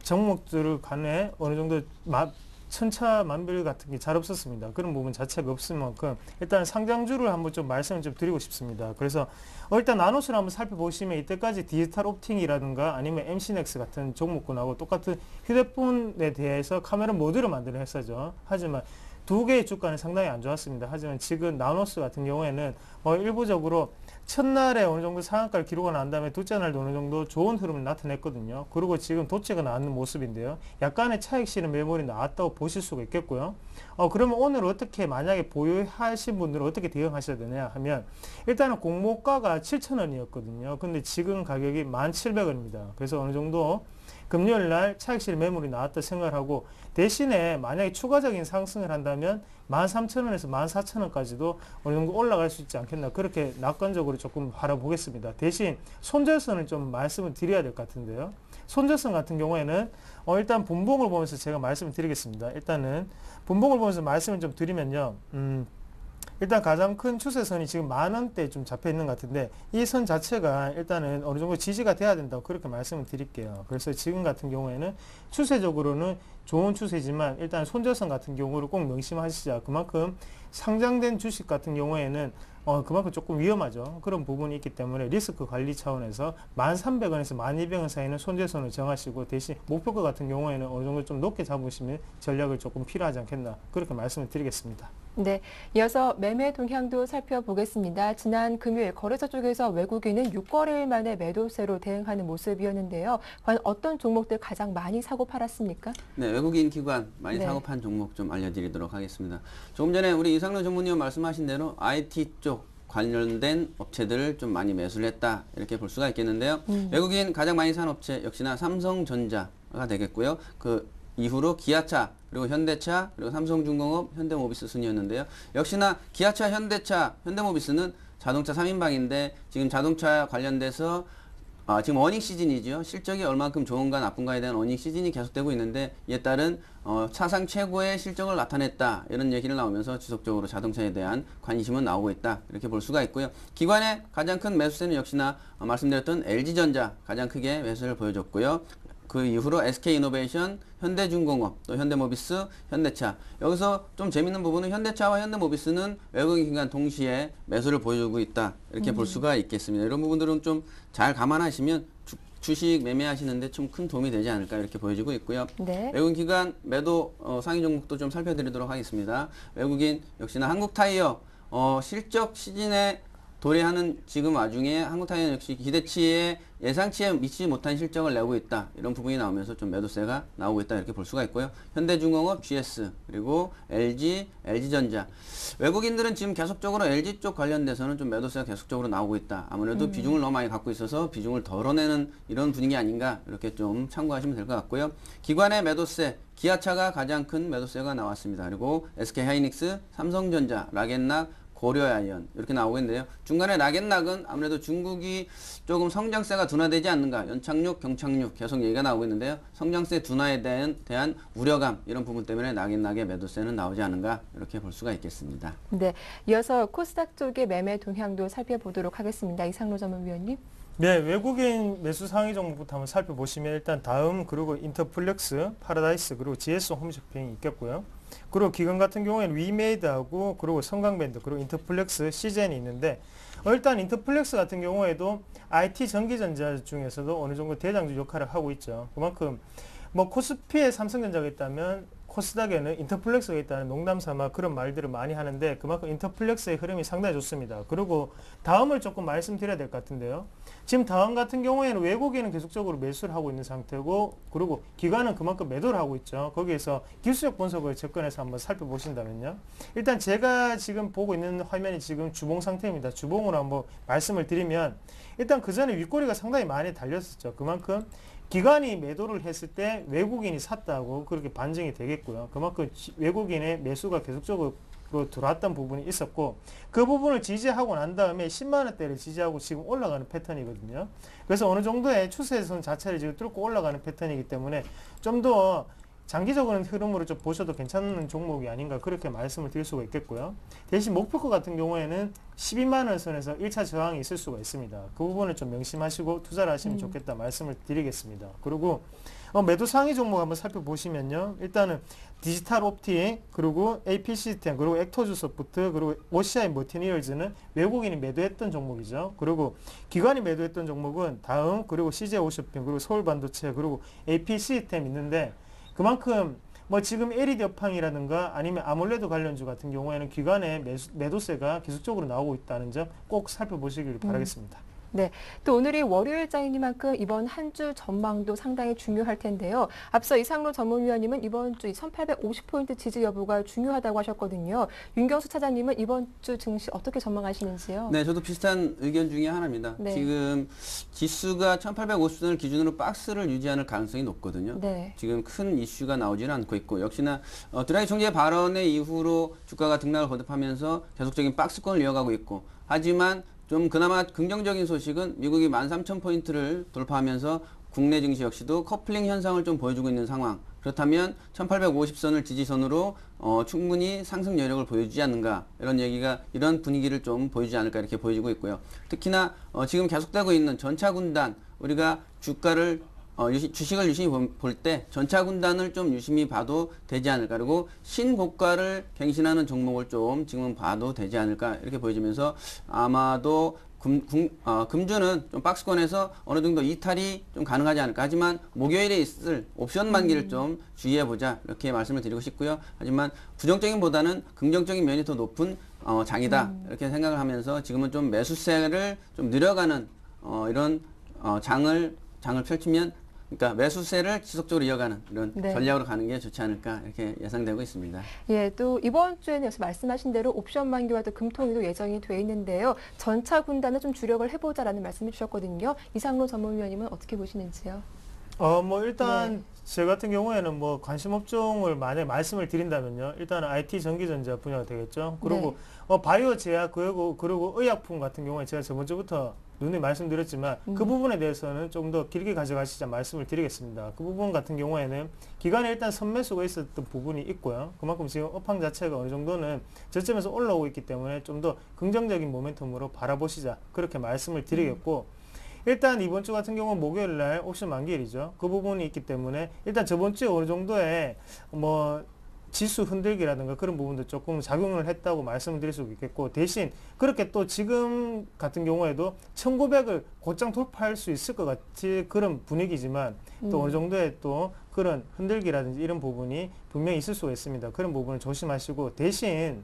종목들을 간에 어느 정도 천차만별 같은 게 잘 없었습니다. 그런 부분 자체가 없을 만큼 일단 상장주를 한번 좀 말씀을 좀 드리고 싶습니다. 그래서 일단 나노스를 한번 살펴보시면 이때까지 디지털 옵팅이라든가 아니면 MC넥스 같은 종목군하고 똑같은 휴대폰에 대해서 카메라 모듈을 만드는 회사죠. 하지만 두 개의 주가는 상당히 안 좋았습니다. 하지만 지금 나노스 같은 경우에는 일부적으로 첫날에 어느 정도 상한가를 기록을 한 다음에 둘째 날도 어느 정도 좋은 흐름을 나타냈거든요. 그리고 지금 도체가 나왔는 모습인데요. 약간의 차익 실현 매물이 나왔다고 보실 수가 있겠고요. 그러면 오늘 어떻게 만약에 보유하신 분들은 어떻게 대응하셔야 되냐 하면 일단은 공모가가 7,000원이었거든요. 근데 지금 가격이 1,700원입니다. 그래서 어느 정도 금요일 날 차익 실현 매물이 나왔다 생각을 하고 대신에 만약에 추가적인 상승을 한다면 13,000원에서 14,000원까지도 어느 정도 올라갈 수 있지 않겠나 그렇게 낙관적으로 조금 바라보겠습니다. 대신 손절선을 좀 말씀을 드려야 될 것 같은데요. 손절선 같은 경우에는 일단 분봉을 보면서 제가 말씀을 드리겠습니다. 일단은 분봉을 보면서 말씀을 좀 드리면요. 일단 가장 큰 추세선이 지금 10,000원대에 좀 잡혀 있는 것 같은데 이 선 자체가 일단은 어느 정도 지지가 돼야 된다고 그렇게 말씀을 드릴게요. 그래서 지금 같은 경우에는 추세적으로는 좋은 추세지만 일단 손절선 같은 경우를 꼭 명심하시자. 그만큼 상장된 주식 같은 경우에는 그만큼 조금 위험하죠. 그런 부분이 있기 때문에 리스크 관리 차원에서 1,300원에서 1,200원 사이는 손절선을 정하시고 대신 목표가 같은 경우에는 어느 정도 좀 높게 잡으시면 전략을 조금 필요하지 않겠나 그렇게 말씀을 드리겠습니다. 네, 이어서 매매 동향도 살펴보겠습니다. 지난 금요일 거래소 쪽에서 외국인은 6거래일 만에 매도세로 대응하는 모습이었는데요. 과연 어떤 종목들 가장 많이 사고 팔았습니까? 네, 외국인 기관 많이 네. 사고 판 종목 좀 알려드리도록 하겠습니다. 조금 전에 우리 이상로 전문위원 말씀하신 대로 IT 쪽 관련된 업체들을 좀 많이 매수를 했다 이렇게 볼 수가 있겠는데요. 외국인 가장 많이 산 업체 역시나 삼성전자가 되겠고요. 그 이후로 기아차, 그리고 현대차, 그리고 삼성중공업, 현대모비스 순이었는데요. 역시나 기아차, 현대차, 현대모비스는 자동차 3인방인데 지금 자동차 관련돼서 지금 어닝 시즌이죠. 실적이 얼만큼 좋은가 나쁜가에 대한 어닝 시즌이 계속되고 있는데 이에 따른 사상 최고의 실적을 나타냈다 이런 얘기를 나오면서 지속적으로 자동차에 대한 관심은 나오고 있다 이렇게 볼 수가 있고요. 기관의 가장 큰 매수세는 역시나 말씀드렸던 LG전자 가장 크게 매수를 보여줬고요. 그 이후로 SK이노베이션, 현대중공업, 또 현대모비스, 현대차. 여기서 좀 재밌는 부분은 현대차와 현대모비스는 외국인 기관 동시에 매수를 보여주고 있다. 이렇게 볼 수가 있겠습니다. 이런 부분들은 좀 잘 감안하시면 주식 매매하시는데 좀 큰 도움이 되지 않을까 이렇게 보여지고 있고요. 네. 외국인 기관 매도 상위 종목도 좀 살펴드리도록 하겠습니다. 외국인 역시나 한국타이어 실적 시즌에 도래하는 지금 와중에 한국타이어는 역시 기대치에 예상치에 미치지 못한 실적을 내고 있다. 이런 부분이 나오면서 좀 매도세가 나오고 있다. 이렇게 볼 수가 있고요. 현대중공업, GS, 그리고 LG, LG전자. 외국인들은 지금 계속적으로 LG 쪽 관련돼서는 좀 매도세가 계속적으로 나오고 있다. 아무래도 비중을 너무 많이 갖고 있어서 비중을 덜어내는 이런 분위기 아닌가. 이렇게 좀 참고하시면 될 것 같고요. 기관의 매도세, 기아차가 가장 큰 매도세가 나왔습니다. 그리고 SK하이닉스, 삼성전자, 락앤락, 고려아이언 이렇게 나오고 있는데요. 중간에 락앤락은 아무래도 중국이 조금 성장세가 둔화되지 않는가 연착륙, 경착륙 계속 얘기가 나오고 있는데요. 성장세 둔화에 대한 우려감 이런 부분 때문에 락앤락의 매도세는 나오지 않은가 이렇게 볼 수가 있겠습니다. 네, 이어서 코스닥 쪽의 매매 동향도 살펴보도록 하겠습니다. 이상로 전문위원님. 네, 외국인 매수 상위 종목부터 한번 살펴보시면 일단 다음 그리고 인터플렉스, 파라다이스 그리고 GS 홈쇼핑이 있겠고요. 그리고 기관 같은 경우에는 위메이드하고 그리고 성강밴드 그리고 인터플렉스, 시젠이 있는데 일단 인터플렉스 같은 경우에도 IT 전기전자 중에서도 어느 정도 대장주 역할을 하고 있죠. 그만큼 뭐 코스피에 삼성전자가 있다면 코스닥에는 인터플렉스가 있다는 농담삼아 그런 말들을 많이 하는데 그만큼 인터플렉스의 흐름이 상당히 좋습니다. 그리고 다음을 조금 말씀드려야 될 것 같은데요. 지금 다음 같은 경우에는 외국인은 계속적으로 매수를 하고 있는 상태고 그리고 기관은 그만큼 매도를 하고 있죠. 거기에서 기술적 분석을 접근해서 한번 살펴보신다면요. 일단 제가 지금 보고 있는 화면이 지금 주봉 상태입니다. 주봉으로 한번 말씀을 드리면 일단 그 전에 윗꼬리가 상당히 많이 달렸었죠. 그만큼 기관이 매도를 했을 때 외국인이 샀다고 그렇게 반증이 되겠고요. 그만큼 외국인의 매수가 계속적으로 들어왔던 부분이 있었고 그 부분을 지지하고 난 다음에 10만 원대를 지지하고 지금 올라가는 패턴이거든요. 그래서 어느 정도의 추세선 자체를 지금 뚫고 올라가는 패턴이기 때문에 좀 더 장기적인 흐름으로 좀 보셔도 괜찮은 종목이 아닌가 그렇게 말씀을 드릴 수가 있겠고요. 대신 목표가 같은 경우에는 12만 원 선에서 1차 저항이 있을 수가 있습니다. 그 부분을 좀 명심하시고 투자를 하시면 좋겠다 말씀을 드리겠습니다. 그리고 매도 상위 종목 한번 살펴보시면요. 일단은 디지털 옵틱, 그리고 AP 시스템, 그리고 액터즈 소프트, 그리고 OCI 머티리얼즈는 외국인이 매도했던 종목이죠. 그리고 기관이 매도했던 종목은 다음, 그리고 CJ 오쇼핑, 그리고 서울 반도체, 그리고 AP 시스템 있는데 그만큼 뭐 지금 LED 업황이라든가 아니면 아몰레드 관련주 같은 경우에는 기관의 매도세가 계속적으로 나오고 있다는 점 꼭 살펴보시길 바라겠습니다. 네, 또 오늘이 월요일장이니만큼 이번 한 주 전망도 상당히 중요할 텐데요. 앞서 이상로 전문위원님은 이번 주 1850포인트 지지 여부가 중요하다고 하셨거든요. 윤경수 차장님은 이번 주 증시 어떻게 전망하시는지요? 네, 저도 비슷한 의견 중에 하나입니다. 네. 지금 지수가 1850선을 기준으로 박스를 유지하는 가능성이 높거든요. 네. 지금 큰 이슈가 나오지는 않고 있고 역시나 드라기 총재 발언의 이후로 주가가 등락을 거듭하면서 계속적인 박스권을 이어가고 있고 하지만 좀 그나마 긍정적인 소식은 미국이 13,000포인트를 돌파하면서 국내 증시 역시도 커플링 현상을 좀 보여주고 있는 상황. 그렇다면 1850선을 지지선으로 충분히 상승 여력을 보여주지 않는가 이런 분위기를 좀 보여주지 않을까 이렇게 보여지고 있고요. 특히나 지금 계속되고 있는 전차 군단 우리가 주가를 주식을 유심히 볼 때 전차 군단을 좀 유심히 봐도 되지 않을까. 그리고 신고가를 갱신하는 종목을 좀 지금 봐도 되지 않을까. 이렇게 보여지면서 아마도 금주는 좀 박스권에서 어느 정도 이탈이 좀 가능하지 않을까. 하지만 목요일에 있을 옵션 만기를 좀 주의해보자. 이렇게 말씀을 드리고 싶고요. 하지만 부정적인 보다는 긍정적인 면이 더 높은 장이다. 이렇게 생각을 하면서 지금은 좀 매수세를 좀 늘려가는 이런 장을 펼치면 그러니까 매수세를 지속적으로 이어가는 이런 네. 전략으로 가는 게 좋지 않을까 이렇게 예상되고 있습니다. 예, 또 이번 주에는 역시 말씀하신 대로 옵션 만기와 또 금통위도 예정이 돼 있는데요. 전차 군단을 좀 주력을 해보자라는 말씀을 주셨거든요. 이상로 전문위원님은 어떻게 보시는지요? 뭐 일단 네. 제 같은 경우에는 뭐 관심 업종을 만약 말씀을 드린다면요. 일단은 IT 전기전자 분야가 되겠죠. 그리고 바이오 제약 그리고 의약품 같은 경우에 제가 저번 주부터 누누이 말씀드렸지만 그 부분에 대해서는 좀 더 길게 가져가시자 말씀을 드리겠습니다. 그 부분 같은 경우에는 기간에 일단 선매수가 있었던 부분이 있고요. 그만큼 지금 업황 자체가 어느 정도는 저점에서 올라오고 있기 때문에 좀 더 긍정적인 모멘텀으로 바라보시자 그렇게 말씀을 드리겠고 일단 이번 주 같은 경우는 목요일 날 옵션 만기일이죠. 그 부분이 있기 때문에 일단 저번 주에 어느 정도의 뭐 지수 흔들기라든가 그런 부분도 조금 작용을 했다고 말씀을 드릴 수 있겠고 대신 그렇게 또 지금 같은 경우에도 1900을 곧장 돌파할 수 있을 것 같이 그런 분위기지만 또 어느 정도의 또 그런 흔들기라든지 이런 부분이 분명히 있을 수가 있습니다. 그런 부분을 조심하시고 대신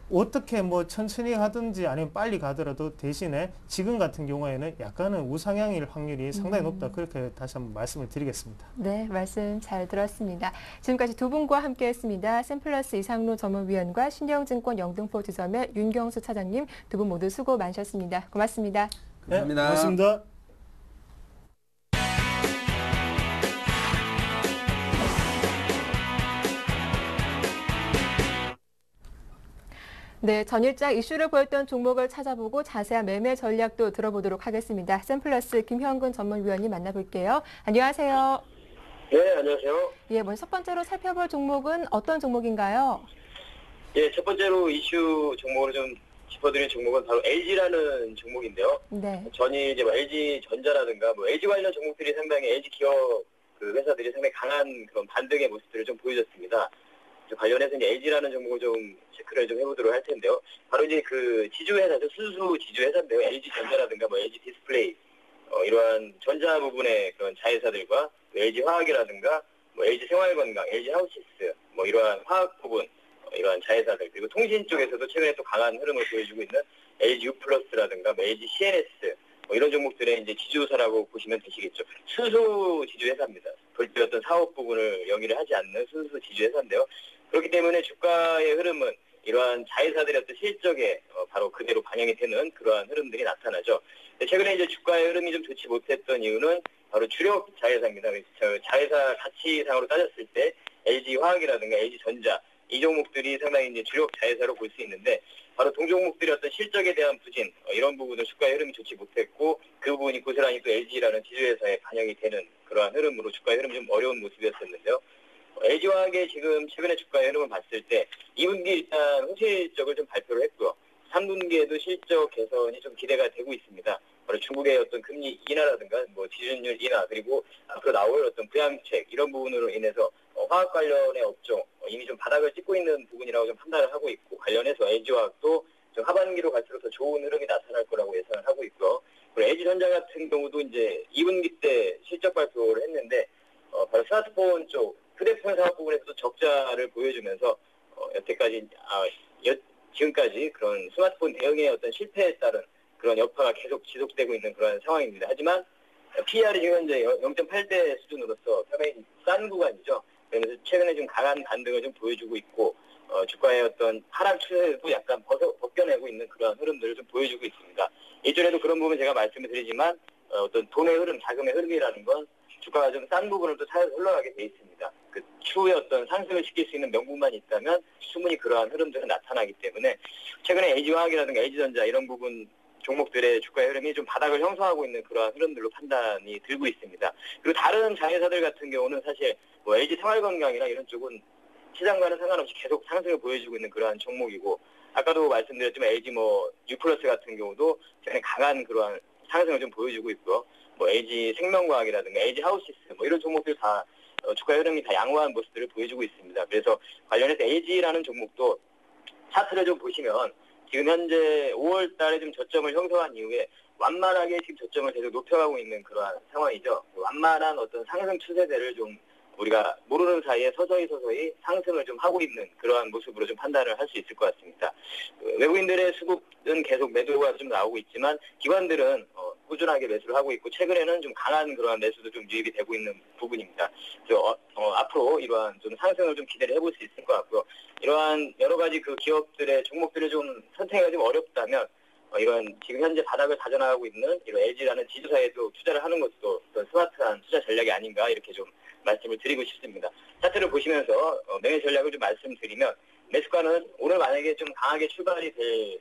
어떻게 뭐 천천히 하든지 아니면 빨리 가더라도 대신에 지금 같은 경우에는 약간은 우상향일 확률이 상당히 높다. 그렇게 다시 한번 말씀을 드리겠습니다. 네, 말씀 잘 들었습니다. 지금까지 두 분과 함께했습니다. 샘플러스 이상로 전문위원과 신영증권 영등포 지점의 윤경수 차장님 두 분 모두 수고 많으셨습니다. 고맙습니다. 감사합니다. 네, 고맙습니다. 네, 전일장 이슈를 보였던 종목을 찾아보고 자세한 매매 전략도 들어보도록 하겠습니다. 샘플러스 김형근 전문위원님 만나볼게요. 안녕하세요. 네, 안녕하세요. 예, 먼저 첫 번째로 살펴볼 종목은 어떤 종목인가요? 예, 첫 번째로 이슈 종목으로 좀 짚어드린 종목은 바로 LG라는 종목인데요. 네. 전이 이제 뭐 LG 전자라든가 뭐 LG 관련 종목들이 상당히 LG 기업 그 회사들이 상당히 강한 그런 반등의 모습들을 좀 보여줬습니다. 관련해서 이제 LG라는 종목을 좀 체크를 좀 해보도록 할 텐데요. 바로 이제 그 지주회사죠. 순수 지주회사인데요. LG 전자라든가 뭐 LG 디스플레이 이러한 전자 부분의 그런 자회사들과 LG 화학이라든가 뭐 LG 생활건강, LG 하우시스 뭐 이러한 화학 부분 이러한 자회사들 그리고 통신 쪽에서도 최근에 또 강한 흐름을 보여주고 있는 LG U+라든가 뭐 LG CNS 뭐 이런 종목들의 이제 지주사라고 보시면 되시겠죠. 순수 지주회사입니다. 별도의 어떤 사업 부분을 영위를 하지 않는 순수 지주회사인데요. 그렇기 때문에 주가의 흐름은 이러한 자회사들의 어떤 실적에 바로 그대로 반영이 되는 그러한 흐름들이 나타나죠. 최근에 이제 주가의 흐름이 좀 좋지 못했던 이유는 바로 주력 자회사입니다. 자회사 가치상으로 따졌을 때 LG 화학이라든가 LG 전자 이 종목들이 상당히 이제 주력 자회사로 볼 수 있는데 바로 동종목들의 어떤 실적에 대한 부진 이런 부분은 주가의 흐름이 좋지 못했고 그 부분이 고스란히 또 LG라는 지주회사에 반영이 되는 그러한 흐름으로 주가의 흐름이 좀 어려운 모습이었었는데요. LG화학의 지금 최근의 주가 흐름을 봤을 때 2분기 일단 호실적을 좀 발표를 했고요. 3분기에도 실적 개선이 좀 기대가 되고 있습니다. 바로 중국의 어떤 금리 인하라든가 뭐 지준율 인하 그리고 앞으로 나올 어떤 부양책 이런 부분으로 인해서 화학 관련의 업종 이미 좀 바닥을 찍고 있는 부분이라고 좀 판단을 하고 있고 관련해서 LG화학도 좀 하반기로 갈수록 더 좋은 흐름이 나타날 거라고 예상을 하고 있고요. 그리고 LG전자 같은 경우도 이제 2분기 때 실적 발표를 했는데 바로 스마트폰 쪽 휴대폰 사업 부분에서도 적자를 보여주면서 여태까지 지금까지 그런 스마트폰 대응의 어떤 실패에 따른 그런 여파가 계속 지속되고 있는 그런 상황입니다. 하지만 PER이 지금 현재 0.8대 수준으로서 상당히 싼 구간이죠. 그러면서 최근에 좀 강한 반등을 좀 보여주고 있고 주가의 어떤 하락 추세도 약간 벗겨내고 있는 그런 흐름들을 좀 보여주고 있습니다. 일전에도 그런 부분 제가 말씀을 드리지만 어떤 돈의 흐름, 자금의 흐름이라는 건 주가가 좀 싼 부분을 또 차에서 흘러가게 돼 있습니다. 그 추후에 어떤 상승을 시킬 수 있는 명분만 있다면 충분히 그러한 흐름들은 나타나기 때문에 최근에 LG화학이라든가 LG전자 이런 부분 종목들의 주가의 흐름이 좀 바닥을 형성하고 있는 그러한 흐름들로 판단이 들고 있습니다. 그리고 다른 자회사들 같은 경우는 사실 뭐 LG 생활건강이나 이런 쪽은 시장과는 상관없이 계속 상승을 보여주고 있는 그러한 종목이고 아까도 말씀드렸지만 LG 뭐 U+ 같은 경우도 최근에 강한 그러한 상승을 좀 보여주고 있고요. 뭐 LG 생명과학이라든가 LG 하우시스 뭐 이런 종목들 다 주가 흐름이 다 양호한 모습들을 보여주고 있습니다. 그래서 관련해서 LG라는 종목도 차트를 좀 보시면 지금 현재 5월 달에 좀 저점을 형성한 이후에 완만하게 지금 저점을 계속 높여가고 있는 그러한 상황이죠. 완만한 어떤 상승 추세대를 좀 우리가 모르는 사이에 서서히 상승을 좀 하고 있는 그러한 모습으로 좀 판단을 할 수 있을 것 같습니다. 외국인들의 수급은 계속 매도가 좀 나오고 있지만 기관들은 꾸준하게 매수를 하고 있고 최근에는 좀 강한 그러한 매수도 좀 유입이 되고 있는 부분입니다. 그래서 앞으로 이러한 좀 상승을 좀 기대를 해볼 수 있을 것 같고요. 이러한 여러 가지 그 기업들의 종목들을 좀 선택하기가 좀 어렵다면 이런 지금 현재 바닥을 다져나가고 있는 이런 LG라는 지주사에도 투자를 하는 것도 어떤 스마트한 투자 전략이 아닌가 이렇게 좀 말씀을 드리고 싶습니다. 차트를 보시면서 매매 전략을 좀 말씀드리면 매수가는 오늘 만약에 좀 강하게 출발이 될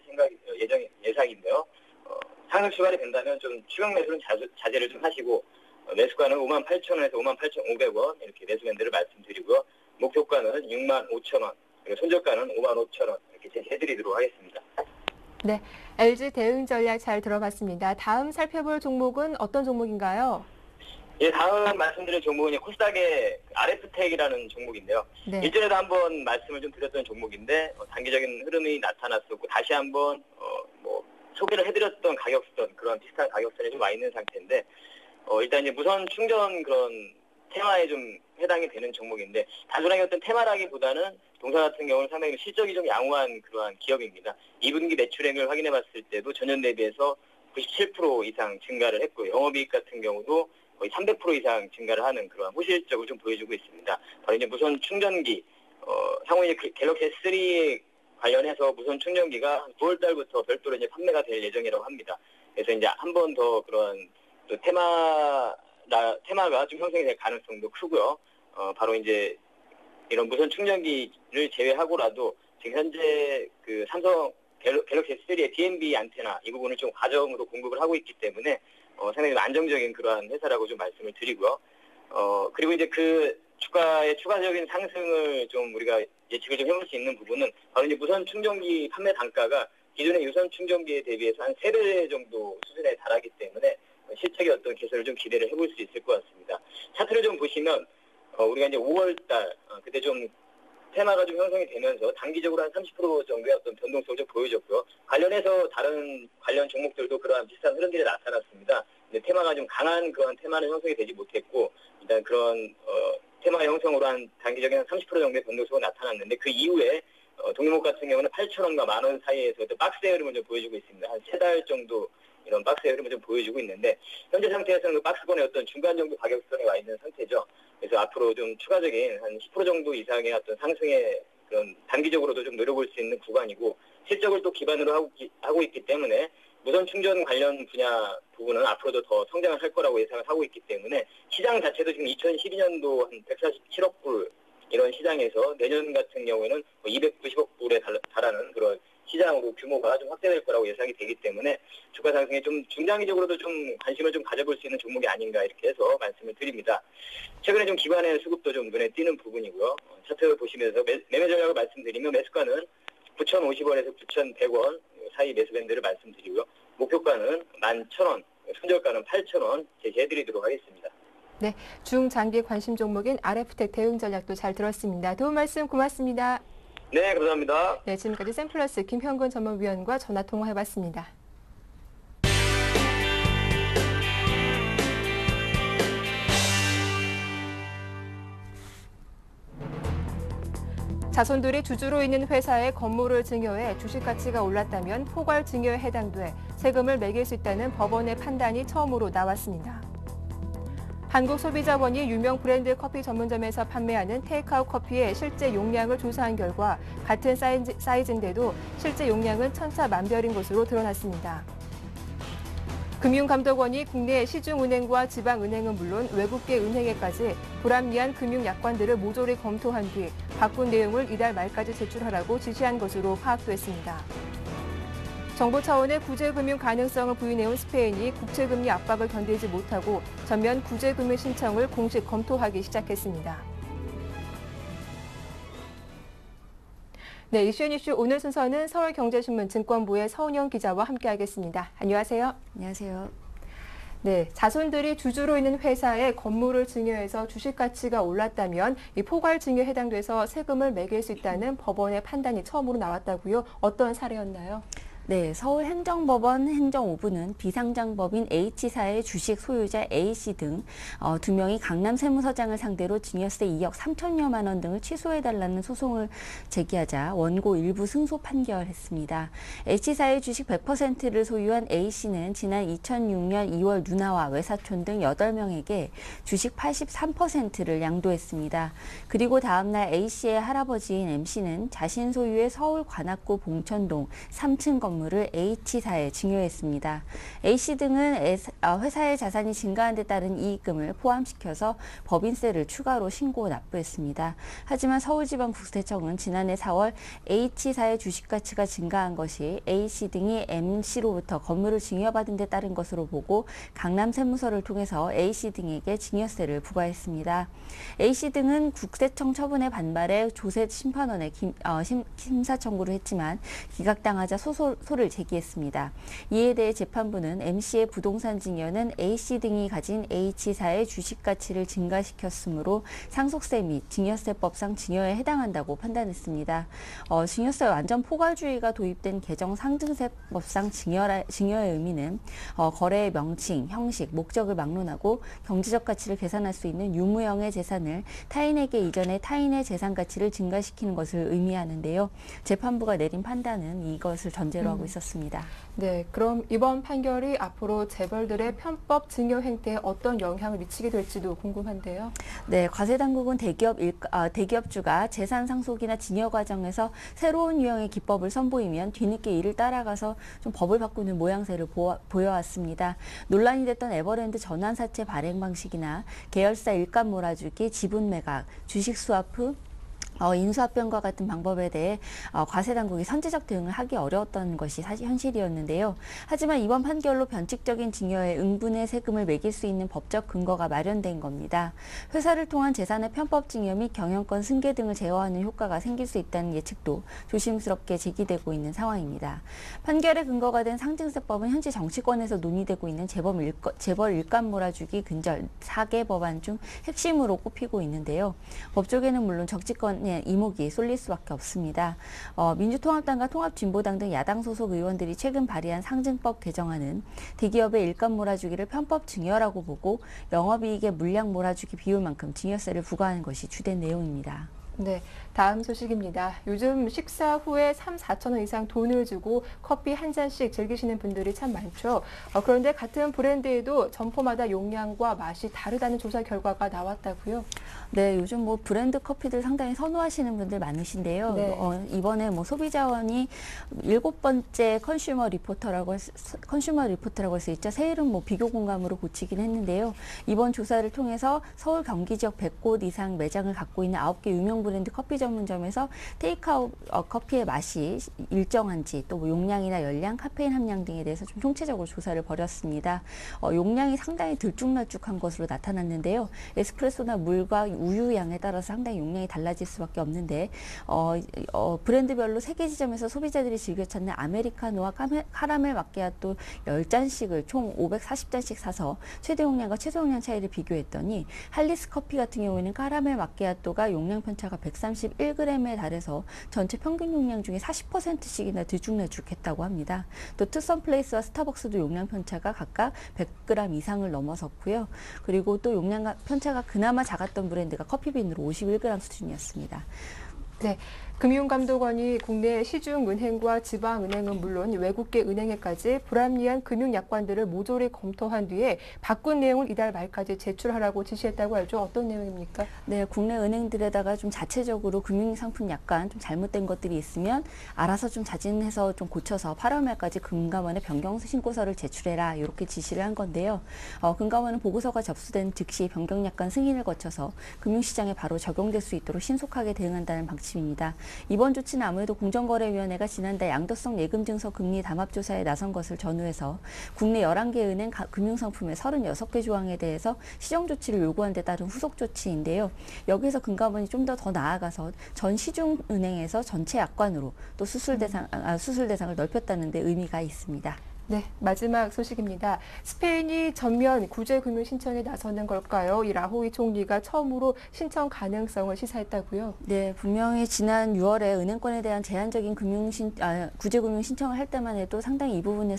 예상인데요. 상승 출발이 된다면 좀 추격 매수는 자제를 좀 하시고 매수가는 58,000원에서 58,500원 이렇게 매수 밴드를 말씀드리고요. 목표가는 65,000원 그리고 손절가는 55,000원 이렇게 제시해드리도록 하겠습니다. 네, LG 대응 전략 잘 들어봤습니다. 다음 살펴볼 종목은 어떤 종목인가요? 예, 다음 말씀드릴 종목은 코스닥의 RF텍이라는 종목인데요. 네. 일전에도 한번 말씀을 좀 드렸던 종목인데 단기적인 흐름이 나타났었고 다시 한번 소개를 해드렸던 가격선 그런 비슷한 가격선에 좀 와 있는 상태인데 일단 이제 무선 충전 그런 테마에 좀 해당이 되는 종목인데 단순하게 어떤 테마라기보다는 동사 같은 경우는 상당히 실적이 좀 양호한 그러한 기업입니다. 2분기 매출액을 확인해 봤을 때도 전년 대비해서 97% 이상 증가를 했고 영업이익 같은 경우도 거의 300% 이상 증가를 하는 그런 호실적을 좀 보여주고 있습니다. 바로 이제 무선 충전기, 향후 이제 갤럭시 S3 관련해서 무선 충전기가 9월 달부터 별도로 이제 판매가 될 예정이라고 합니다. 그래서 이제 한 번 더 그런 또 테마가 좀 형성이 될 가능성도 크고요. 바로 이제 이런 무선 충전기를 제외하고라도 지금 현재 그 삼성 갤럭시 S3의 DMB 안테나 이 부분을 좀 과정으로 공급을 하고 있기 때문에 상당히 좀 안정적인 그러한 회사라고 좀 말씀을 드리고요. 그리고 이제 그 주가의 추가적인 상승을 좀 우리가 예측을 좀 해볼 수 있는 부분은 바로 이제 무선 충전기 판매 단가가 기존의 유선 충전기에 대비해서 한 3배 정도 수준에 달하기 때문에 실적의 어떤 개선을 좀 기대를 해볼 수 있을 것 같습니다. 차트를 좀 보시면 우리가 이제 5월달 그때 좀 테마가 좀 형성이 되면서 단기적으로 한 30% 정도의 어떤 변동성을 좀 보여줬고요. 관련해서 다른 관련 종목들도 그러한 비슷한 흐름들이 나타났습니다. 근데 테마가 좀 강한 그런 테마는 형성이 되지 못했고 일단 그런 테마 형성으로 한 단기적인 한 30% 정도의 변동성이 나타났는데 그 이후에 동일목 같은 경우는 8,000원과 10,000원 사이에서 박스의 흐름을 좀 보여주고 있습니다. 한 3달 정도 이런 박스의 흐름을 좀 보여주고 있는데 현재 상태에서는 그 박스권의 어떤 중간 정도 가격선에 와 있는 상태죠. 그래서 앞으로 좀 추가적인 한 10% 정도 이상의 어떤 상승의 그런 단기적으로도 좀 노려볼 수 있는 구간이고 실적을 또 기반으로 하고 있기 때문에 무선 충전 관련 분야 부분은 앞으로도 더 성장을 할 거라고 예상을 하고 있기 때문에 시장 자체도 지금 2012년도 한 147억 불 이런 시장에서 내년 같은 경우에는 290억 불에 달하는 그런 시장으로 규모가 좀 확대될 거라고 예상이 되기 때문에 주가 상승에 좀 중장기적으로도 좀 관심을 좀 가져볼 수 있는 종목이 아닌가 이렇게 해서 말씀을 드립니다. 최근에 좀 기관의 수급도 좀 눈에 띄는 부분이고요. 차트 보시면서 매매 전략을 말씀드리면 매수가는 9,050원에서 9,100원 사이 매수 밴드를 말씀드리고요. 목표가는 11,000원, 손절가는 8,000원 제시해드리도록 하겠습니다. 네, 중장기 관심 종목인 RF텍 대응 전략도 잘 들었습니다. 도움 말씀 고맙습니다. 네, 감사합니다. 네, 지금까지 샘플러스 김현근 전문위원과 전화 통화해봤습니다. 자손들이 주주로 있는 회사의 건물을 증여해 주식 가치가 올랐다면 포괄 증여에 해당돼 세금을 매길 수 있다는 법원의 판단이 처음으로 나왔습니다. 한국소비자원이 유명 브랜드 커피 전문점에서 판매하는 테이크아웃 커피의 실제 용량을 조사한 결과 같은 사이즈인데도 실제 용량은 천차만별인 것으로 드러났습니다. 금융감독원이 국내 시중은행과 지방은행은 물론 외국계 은행에까지 불합리한 금융약관들을 모조리 검토한 뒤 바꾼 내용을 이달 말까지 제출하라고 지시한 것으로 파악됐습니다. 정부 차원의 구제금융 가능성을 부인해온 스페인이 국채금리 압박을 견디지 못하고 전면 구제금융 신청을 공식 검토하기 시작했습니다. 네, 이슈앤이슈 오늘 순서는 서울경제신문 증권부의 서은영 기자와 함께하겠습니다. 안녕하세요. 안녕하세요. 네, 자손들이 주주로 있는 회사의 건물을 증여해서 주식 가치가 올랐다면 이 포괄 증여에 해당돼서 세금을 매길 수 있다는 법원의 판단이 처음으로 나왔다고요. 어떤 사례였나요? 네, 서울행정법원 행정5부는 비상장법인 H사의 주식 소유자 A씨 등 2명이 강남 세무서장을 상대로 증여세 2억 3천여만 원 등을 취소해달라는 소송을 제기하자 원고 일부 승소 판결했습니다. H사의 주식 100%를 소유한 A씨는 지난 2006년 2월 누나와 외사촌 등 8명에게 주식 83%를 양도했습니다. 그리고 다음날 A씨의 할아버지인 M씨는 자신 소유의 서울 관악구 봉천동 3층 건물을 H사에 증여했습니다. A씨 등은 회사의 자산이 증가한 데 따른 이익금을 포함시켜서 법인세를 추가로 신고 납부했습니다. 하지만 서울지방국세청은 지난해 4월 H사의 주식가치가 증가한 것이 A씨 등이 M씨로부터 건물을 증여받은 데 따른 것으로 보고 강남세무서를 통해서 A씨 등에게 증여세를 부과했습니다. A씨 등은 국세청 처분에 반발해 조세심판원에 심사 청구를 했지만 기각당하자 소를 제기했습니다. 이에 대해 재판부는 M씨의 부동산 증여는 A씨 등이 가진 H사의 주식 가치를 증가시켰으므로 상속세 및 증여세법상 증여에 해당한다고 판단했습니다. 증여세 완전 포괄주의가 도입된 개정 상증세법상 증여의 의미는 거래의 명칭, 형식, 목적을 막론하고 경제적 가치를 계산할 수 있는 유무형의 재산을 타인에게 이전해 타인의 재산 가치를 증가시키는 것을 의미하는데요. 재판부가 내린 판단은 이것을 전제로 하고 있었습니다. 네, 그럼 이번 판결이 앞으로 재벌들의 편법 증여 행태에 어떤 영향을 미치게 될지도 궁금한데요. 네, 과세당국은 대기업주가 재산 상속이나 증여 과정에서 새로운 유형의 기법을 선보이면 뒤늦게 이를 따라가서 좀 법을 바꾸는 모양새를 보여왔습니다. 논란이 됐던 에버랜드 전환사채 발행 방식이나 계열사 일감 몰아주기, 지분 매각, 주식 스와프, 인수합병과 같은 방법에 대해 과세당국이 선제적 대응을 하기 어려웠던 것이 사실 현실이었는데요. 하지만 이번 판결로 변칙적인 증여에 응분의 세금을 매길 수 있는 법적 근거가 마련된 겁니다. 회사를 통한 재산의 편법 증여 및 경영권 승계 등을 제어하는 효과가 생길 수 있다는 예측도 조심스럽게 제기되고 있는 상황입니다. 판결의 근거가 된 상증세법은 현재 정치권에서 논의되고 있는 재벌 일감 몰아주기 근절 4개 법안 중 핵심으로 꼽히고 있는데요. 법조계는 물론 정치권 이목이 쏠릴 수밖에 없습니다. 민주통합당과 통합진보당 등 야당 소속 의원들이 최근 발의한 상증법 개정안은 대기업의 일감 몰아주기를 편법 증여라고 보고 영업이익의 물량 몰아주기 비율만큼 증여세를 부과하는 것이 주된 내용입니다. 네, 다음 소식입니다. 요즘 식사 후에 4천 원 이상 돈을 주고 커피 한 잔씩 즐기시는 분들이 참 많죠. 그런데 같은 브랜드에도 점포마다 용량과 맛이 다르다는 조사 결과가 나왔다고요? 네, 요즘 브랜드 커피들 상당히 선호하시는 분들 많으신데요. 네. 이번에 소비자원이 7번째 컨슈머 리포터라고 할 수 있죠. 새 이름 비교 공감으로 고치긴 했는데요. 이번 조사를 통해서 서울 경기 지역 100곳 이상 매장을 갖고 있는 9개 유명 브랜드 커피 전문점에서 테이크아웃 커피의 맛이 일정한지 또 뭐 용량이나 열량, 카페인 함량 등에 대해서 좀 총체적으로 조사를 벌였습니다. 용량이 상당히 들쭉날쭉한 것으로 나타났는데요. 에스프레소나 물과 우유 양에 따라서 상당히 용량이 달라질 수밖에 없는데 브랜드별로 3개 지점에서 소비자들이 즐겨 찾는 아메리카노와 카라멜 마키아토 10잔씩을 총 540잔씩 사서 최대 용량과 최소 용량 차이를 비교했더니 할리스 커피 같은 경우에는 카라멜 마키아토가 용량 편차가 131g에 달해서 전체 평균 용량 중에 40%씩이나 들쭉날쭉했다고 합니다. 또 투썸 플레이스와 스타벅스도 용량 편차가 각각 100g 이상을 넘어섰고요. 그리고 또 용량 편차가 그나마 작았던 브랜드가 커피빈으로 51g 수준이었습니다. 네, 금융감독원이 국내 시중은행과 지방은행은 물론 외국계 은행에까지 불합리한 금융약관들을 모조리 검토한 뒤에 바꾼 내용을 이달 말까지 제출하라고 지시했다고 하죠. 어떤 내용입니까? 네, 국내 은행들에다가 좀 자체적으로 금융상품 약관 좀 잘못된 것들이 있으면 알아서 좀 자진해서 좀 고쳐서 8월 말까지 금감원에 변경 신고서를 제출해라 이렇게 지시를 한 건데요. 금감원은 보고서가 접수된 즉시 변경 약관 승인을 거쳐서 금융시장에 바로 적용될 수 있도록 신속하게 대응한다는 방침입니다. 이번 조치는 아무래도 공정거래위원회가 지난달 양도성 예금증서 금리 담합조사에 나선 것을 전후해서 국내 11개 은행 금융상품의 36개 조항에 대해서 시정조치를 요구한 데 따른 후속 조치인데요. 여기서 금감원이 좀 더 나아가서 전 시중은행에서 전체 약관으로 또 수술 대상을 넓혔다는 데 의미가 있습니다. 네, 마지막 소식입니다. 스페인이 전면 구제 금융 신청에 나서는 걸까요? 이 라호이 총리가 처음으로 신청 가능성을 시사했다고요? 네, 분명히 지난 6월에 은행권에 대한 제한적인 구제 금융 신청을 할 때만 해도 상당히 이 부분에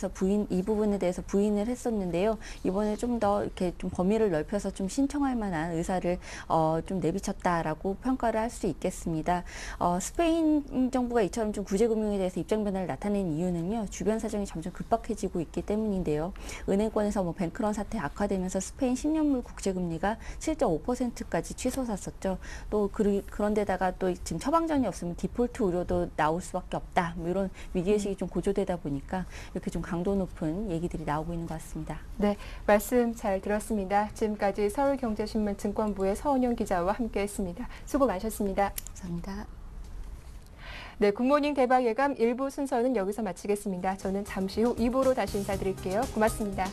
대해서 부인을 했었는데요. 이번에 좀 더 이렇게 좀 범위를 넓혀서 좀 신청할 만한 의사를 좀 내비쳤다라고 평가를 할 수 있겠습니다. 스페인 정부가 이처럼 좀 구제 금융에 대해서 입장 변화를 나타낸 이유는요. 주변 사정이 점점 급박해지고 있기 때문인데요. 은행권에서 뱅크런 사태 악화되면서 스페인 10년물 국채금리가 7.5%까지 치솟았었죠. 또 그런데다가 또 지금 처방전이 없으면 디폴트 우려도 나올 수밖에 없다. 뭐 이런 위기의식이 좀 고조되다 보니까 이렇게 좀 강도 높은 얘기들이 나오고 있는 것 같습니다. 네, 말씀 잘 들었습니다. 지금까지 서울경제신문 증권부의 서은영 기자와 함께했습니다. 수고 많으셨습니다. 감사합니다. 네, 굿모닝 대박 예감 1부 순서는 여기서 마치겠습니다. 저는 잠시 후 2부로 다시 인사드릴게요. 고맙습니다.